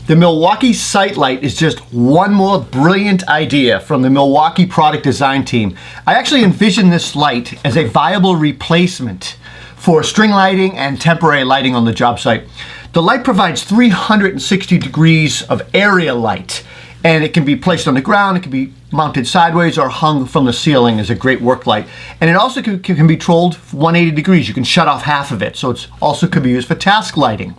The Milwaukee Sight Light is just one more brilliant idea from the Milwaukee product design team. I actually envision this light as a viable replacement for string lighting and temporary lighting on the job site. The light provides 360 degrees of area light, and it can be placed on the ground, it can be mounted sideways or hung from the ceiling as a great work light. And it also can be controlled 180 degrees. You can shut off half of it, so it also could be used for task lighting.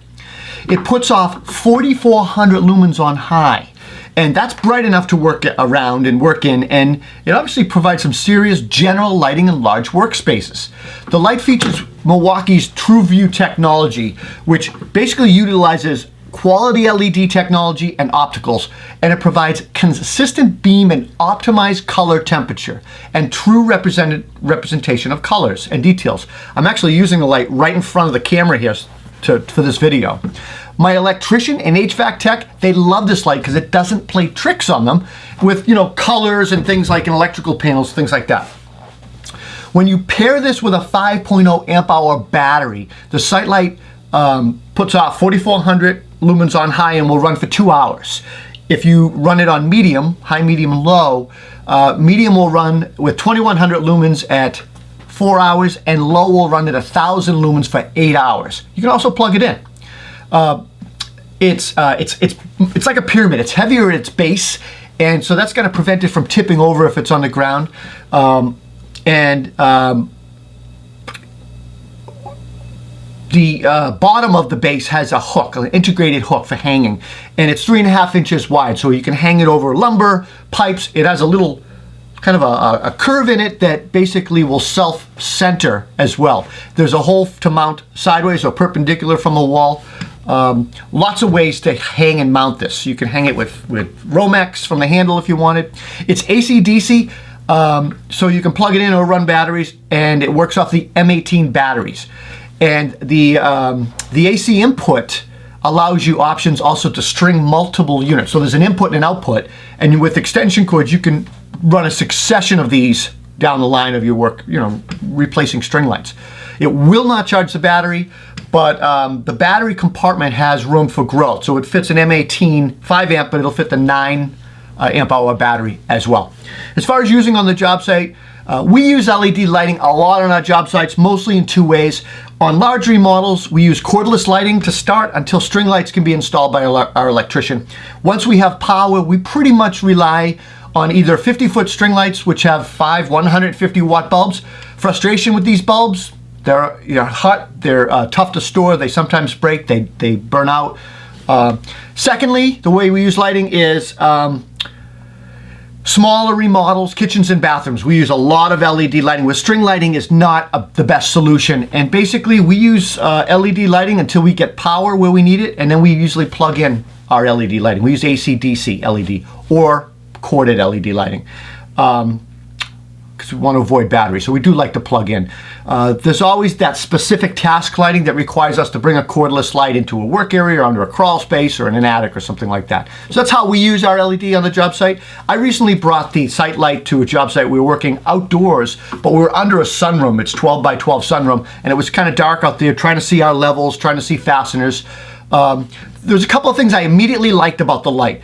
It puts off 4,400 lumens on high, and that's bright enough to work around and work in, and it obviously provides some serious general lighting in large workspaces. The light features Milwaukee's TRUEVIEW technology, which basically utilizes quality LED technology and opticals, and it provides consistent beam and optimized color temperature and true representation of colors and details. I'm actually using the light right in front of the camera here for this video. My electrician and HVAC tech, they love this light because it doesn't play tricks on them with, colors and things like in electrical panels, things like that. When you pair this with a 5.0 amp hour battery, the Sight Light puts off 4,400 lumens on high and will run for 2 hours. If you run it on medium, high, medium, and low, medium will run with 2,100 lumens at 4 hours, and low will run at 1,000 lumens for 8 hours. You can also plug it in. It's like a pyramid. It's heavier at its base, and so that's going to prevent it from tipping over if it's on the ground. The bottom of the base has a hook, an integrated hook for hanging, and it's 3.5 inches wide, so you can hang it over lumber, pipes. It has a little kind of a curve in it that basically will self-center as well. There's a hole to mount sideways or perpendicular from the wall. Lots of ways to hang and mount this. You can hang it with Romex from the handle if you wanted. It's AC/DC, so you can plug it in or run batteries, and it works off the M18 batteries. And the AC input allows you options also to string multiple units. So there's an input and an output, and with extension cords, you can run a succession of these down the line of your work, replacing string lights. It will not charge the battery, but the battery compartment has room for growth. So it fits an M18 5 amp, but it'll fit the 9 amp hour battery as well. As far as using on the job site, we use LED lighting a lot on our job sites, mostly in 2 ways. On large remodels, we use cordless lighting to start until string lights can be installed by our electrician. Once we have power, we pretty much rely on either 50-foot string lights, which have 5 150-watt bulbs. Frustration with these bulbs, they're hot, they're tough to store, they sometimes break, they burn out. Secondly, the way we use lighting is smaller remodels, kitchens and bathrooms. We use a lot of LED lighting, where string lighting is not the best solution. And basically, we use LED lighting until we get power where we need it, and then we usually plug in our LED lighting. We use AC/DC LED or corded LED lighting because we want to avoid battery. So we do like to plug in. There's always that specific task lighting that requires us to bring a cordless light into a work area or under a crawl space or in an attic or something like that. So that's how we use our LED on the job site. I recently brought the Sight Light to a job site. We were working outdoors, but we were under a sunroom. It's 12 by 12 sunroom, and it was kind of dark out there, trying to see our levels, trying to see fasteners. There's a couple of things I immediately liked about the light.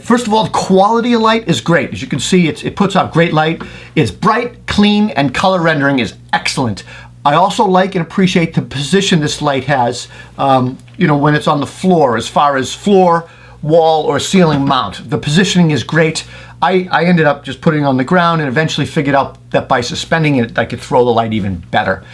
First of all, the quality of light is great. As you can see, it puts out great light. It's bright, clean, and color rendering is excellent. I also like and appreciate the position this light has, when it's on the floor, as far as floor, wall, or ceiling mount. The positioning is great. I ended up just putting it on the ground and eventually figured out that by suspending it, I could throw the light even better.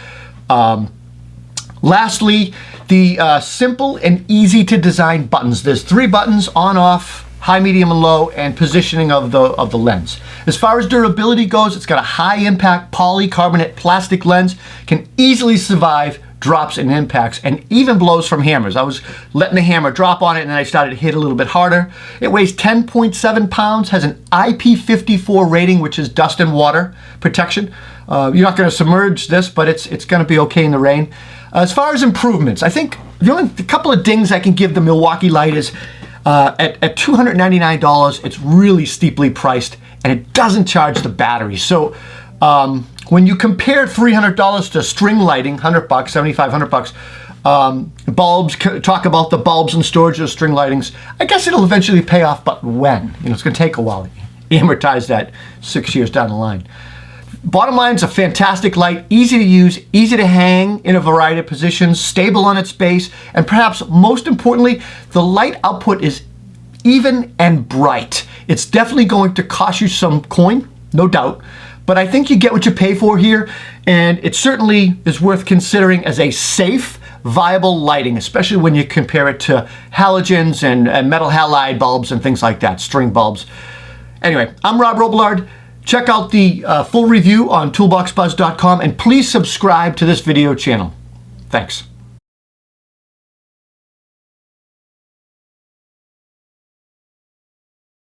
Lastly, the simple and easy to design buttons. There's 3 buttons: on, off, high, medium, and low, and positioning of the lens. As far as durability goes, it's got a high impact polycarbonate plastic lens, can easily survive drops and impacts, and even blows from hammers. I was letting the hammer drop on it, and then I started to hit a little bit harder. It weighs 10.7 pounds, has an IP54 rating, which is dust and water protection. You're not going to submerge this, but it's going to be okay in the rain. As far as improvements, I think the couple of dings I can give the Milwaukee light is at $299, it's really steeply priced, and it doesn't charge the battery. So when you compare $300 to string lighting, $100, $7,500, bulbs, talk about the bulbs and storage of string lightings. I guess it'll eventually pay off, but when? It's going to take a while. Amortize that 6 years down the line. Bottom line, it's a fantastic light, easy to use, easy to hang in a variety of positions, stable on its base, and perhaps most importantly, the light output is even and bright. It's definitely going to cost you some coin, no doubt, but I think you get what you pay for here, and it certainly is worth considering as a safe, viable lighting, especially when you compare it to halogens and metal halide bulbs and things like that, string bulbs. Anyway, I'm Rob Robillard. Check out the full review on toolboxbuzz.com, and please subscribe to this video channel. Thanks.